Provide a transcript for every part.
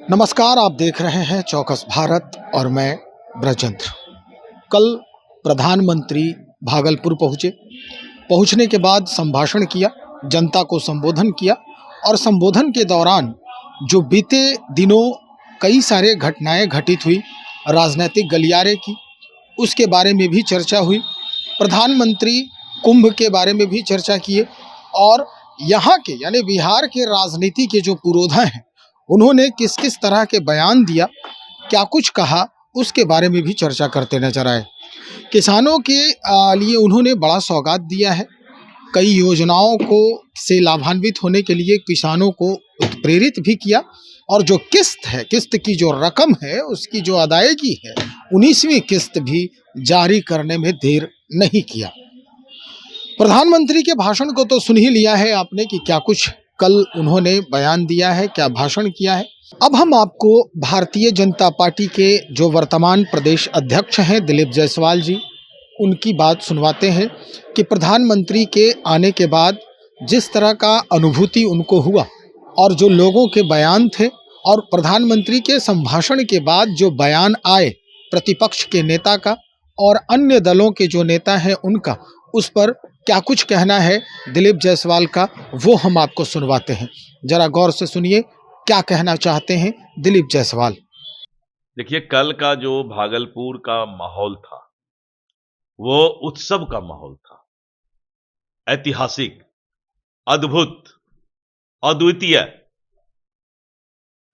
नमस्कार, आप देख रहे हैं चौकस भारत और मैं ब्रजेंद्र। कल प्रधानमंत्री भागलपुर पहुँचे। पहुँचने के बाद संभाषण किया, जनता को संबोधन किया और संबोधन के दौरान जो बीते दिनों कई सारे घटनाएं घटित हुई, राजनीतिक गलियारे की, उसके बारे में भी चर्चा हुई। प्रधानमंत्री कुंभ के बारे में भी चर्चा किए और यहाँ के यानी बिहार के राजनीति के जो पुरोधा हैं, उन्होंने किस किस तरह के बयान दिया, क्या कुछ कहा, उसके बारे में भी चर्चा करते नजर आए। किसानों के लिए उन्होंने बड़ा सौगात दिया है। कई योजनाओं को से लाभान्वित होने के लिए किसानों को प्रेरित भी किया और जो किस्त है, किस्त की जो रकम है, उसकी जो अदायगी है, 19वीं किस्त भी जारी करने में देर नहीं किया। प्रधानमंत्री के भाषण को तो सुन ही लिया है आपने कि क्या कुछ कल उन्होंने बयान दिया है, क्या भाषण किया है। अब हम आपको भारतीय जनता पार्टी के जो वर्तमान प्रदेश अध्यक्ष हैं दिलीप जायसवाल जी, उनकी बात सुनवाते हैं कि प्रधानमंत्री के आने के बाद जिस तरह का अनुभूति उनको हुआ और जो लोगों के बयान थे और प्रधानमंत्री के संभाषण के बाद जो बयान आए प्रतिपक्ष के नेता का और अन्य दलों के जो नेता हैं उनका, उस पर क्या कुछ कहना है दिलीप जायसवाल का, वो हम आपको सुनवाते हैं। जरा गौर से सुनिए क्या कहना चाहते हैं दिलीप जायसवाल। देखिए, कल का जो भागलपुर का माहौल था वो उत्सव का माहौल था। ऐतिहासिक, अद्भुत, अद्वितीय।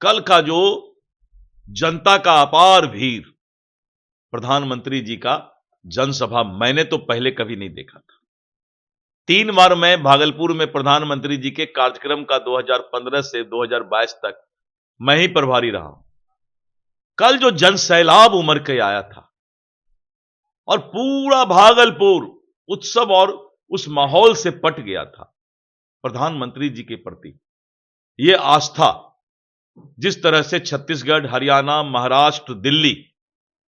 कल का जो जनता का अपार भीड़, प्रधानमंत्री जी का जनसभा, मैंने तो पहले कभी नहीं देखा था। 3 बार मैं भागलपुर में प्रधानमंत्री जी के कार्यक्रम का 2015 से 2022 तक मैं ही प्रभारी रहा हूं। कल जो जनसैलाब उमड़ के आया था और पूरा भागलपुर उत्सव और उस माहौल से पट गया था प्रधानमंत्री जी के प्रति। यह आस्था जिस तरह से छत्तीसगढ़, हरियाणा, महाराष्ट्र, दिल्ली,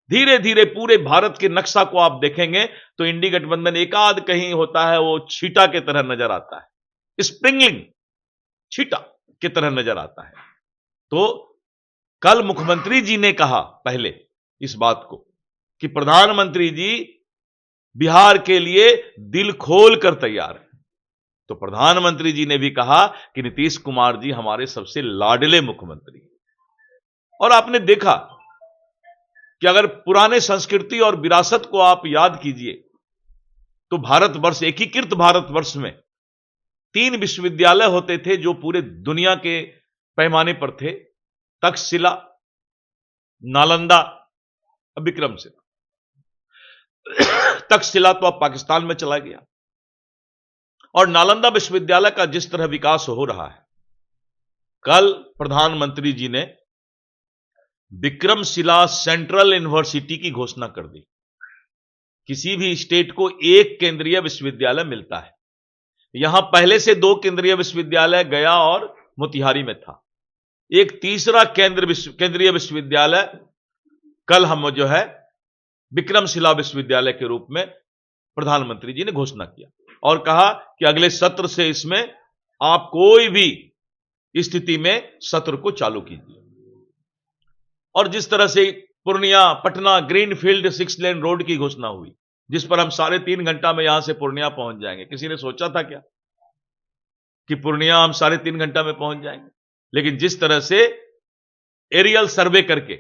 धीरे धीरे पूरे भारत के नक्शा को आप देखेंगे तो इंडी गठबंधन एकाध कहीं होता है, वो छीटा के तरह नजर आता है, स्प्रिंगलिंग छीटा की तरह नजर आता है। तो कल मुख्यमंत्री जी ने कहा पहले इस बात को कि प्रधानमंत्री जी बिहार के लिए दिल खोल कर तैयार है। तो प्रधानमंत्री जी ने भी कहा कि नीतीश कुमार जी हमारे सबसे लाडले मुख्यमंत्री हैं। और आपने देखा कि अगर पुराने संस्कृति और विरासत को आप याद कीजिए तो भारतवर्ष, एकीकृत भारतवर्ष में 3 विश्वविद्यालय होते थे जो पूरे दुनिया के पैमाने पर थे। तक्षशिला, नालंदा, विक्रमशिला। तक्षशिला तो अब पाकिस्तान में चला गया और नालंदा विश्वविद्यालय का जिस तरह विकास हो रहा है, कल प्रधानमंत्री जी ने विक्रमशिला सेंट्रल यूनिवर्सिटी की घोषणा कर दी। किसी भी स्टेट को एक केंद्रीय विश्वविद्यालय मिलता है। यहां पहले से 2 केंद्रीय विश्वविद्यालय गया और मोतिहारी में था। एक तीसरा केंद्रीय विश्वविद्यालय कल हम जो है विक्रमशिला विश्वविद्यालय के रूप में प्रधानमंत्री जी ने घोषणा किया और कहा कि अगले सत्र से इसमें आप कोई भी स्थिति में सत्र को चालू कीजिए। और जिस तरह से Purnia Patna greenfield 6 lane road की घोषणा हुई, जिस पर हम 3.5 घंटा में यहां से पूर्णिया पहुंच जाएंगे। किसी ने सोचा था क्या कि पूर्णिया हम 3.5 घंटा में पहुंच जाएंगे? लेकिन जिस तरह से एरियल सर्वे करके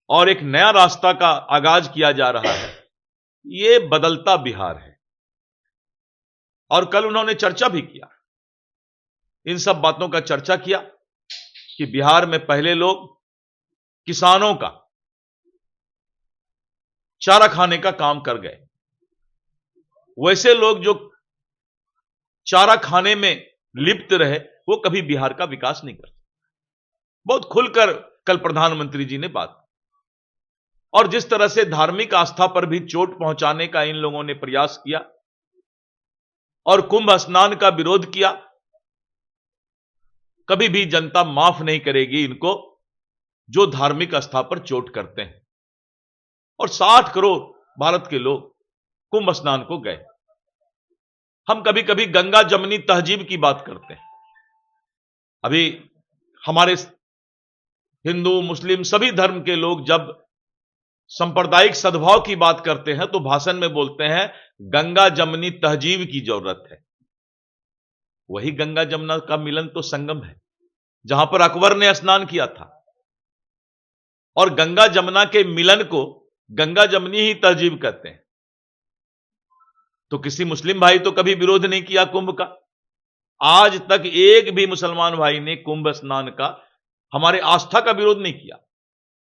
और एक नया रास्ता का आगाज किया जा रहा है, यह बदलता बिहार है। और कल उन्होंने चर्चा भी किया, इन सब बातों का चर्चा किया कि बिहार में पहले लोग किसानों का चारा खाने का काम कर गए, वैसे लोग जो चारा खाने में लिप्त रहे वो कभी बिहार का विकास नहीं कर सकते। बहुत खुलकर कल प्रधानमंत्री जी ने बात, और जिस तरह से धार्मिक आस्था पर भी चोट पहुंचाने का इन लोगों ने प्रयास किया और कुंभ स्नान का विरोध किया, कभी भी जनता माफ नहीं करेगी इनको जो धार्मिक आस्था पर चोट करते हैं। और 60 करोड़ भारत के लोग कुंभ स्नान को गए। हम कभी कभी गंगा जमनी तहजीब की बात करते हैं। अभी हमारे हिंदू मुस्लिम सभी धर्म के लोग जब सांप्रदायिक सद्भाव की बात करते हैं तो भाषण में बोलते हैं गंगा जमनी तहजीब की जरूरत है। वही गंगा जमुना का मिलन तो संगम है जहां पर अकबर ने स्नान किया था, और गंगा जमुना के मिलन को गंगा जमनी ही तहजीब कहते हैं। तो किसी मुस्लिम भाई तो कभी विरोध नहीं किया कुंभ का। आज तक एक भी मुसलमान भाई ने कुंभ स्नान का, हमारे आस्था का विरोध नहीं किया।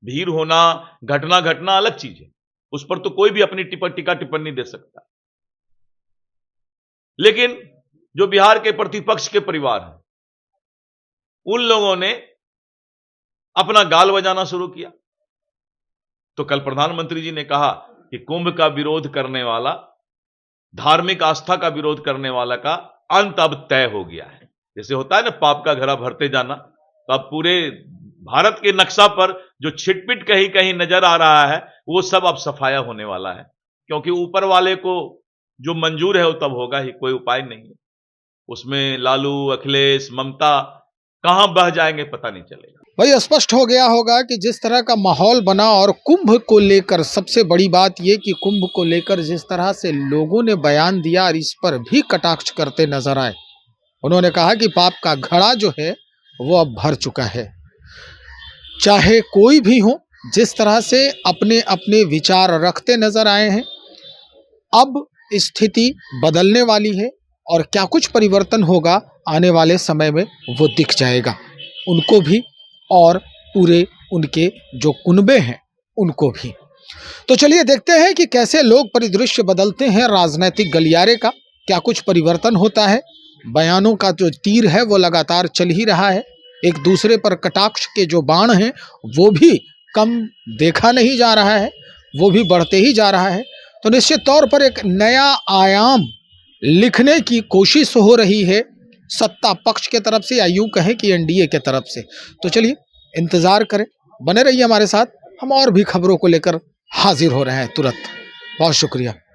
भीड़ होना, घटना घटना अलग चीज है, उस पर तो कोई भी अपनी टीका टिप्पणी दे सकता। लेकिन जो बिहार के प्रतिपक्ष के परिवार हैं, उन लोगों ने अपना गाल बजाना शुरू किया। तो कल प्रधानमंत्री जी ने कहा कि कुंभ का विरोध करने वाला, धार्मिक आस्था का विरोध करने वाला का अंत अब तय हो गया है। जैसे होता है ना पाप का घड़ा भरते जाना, तो अब पूरे भारत के नक्शा पर जो छिटपिट कहीं कहीं नजर आ रहा है वो सब अब सफाया होने वाला है, क्योंकि ऊपर वाले को जो मंजूर है वो तब होगा ही, कोई उपाय नहीं है। उसमें लालू, अखिलेश, ममता कहां बह जाएंगे पता नहीं चलेगा। भाई स्पष्ट हो गया होगा कि जिस तरह का माहौल बना, और कुंभ को लेकर सबसे बड़ी बात यह कि कुंभ को लेकर जिस तरह से लोगों ने बयान दिया और इस पर भी कटाक्ष करते नजर आए। उन्होंने कहा कि पाप का घड़ा जो है वो अब भर चुका है। चाहे कोई भी हो, जिस तरह से अपने अपने विचार रखते नजर आए हैं, अब स्थिति बदलने वाली है और क्या कुछ परिवर्तन होगा आने वाले समय में वो दिख जाएगा उनको भी और पूरे उनके जो कुनबे हैं उनको भी। तो चलिए देखते हैं कि कैसे लोग परिदृश्य बदलते हैं राजनीतिक गलियारे का, क्या कुछ परिवर्तन होता है। बयानों का जो तीर है वो लगातार चल ही रहा है, एक दूसरे पर कटाक्ष के जो बाण हैं वो भी कम देखा नहीं जा रहा है, वो भी बढ़ते ही जा रहा है। तो निश्चित तौर पर एक नया आयाम लिखने की कोशिश हो रही है सत्ता पक्ष के तरफ से, या यूं कहें कि एनडीए के तरफ से। तो चलिए इंतजार करें, बने रहिए हमारे साथ, हम और भी खबरों को लेकर हाजिर हो रहे हैं तुरंत। बहुत शुक्रिया।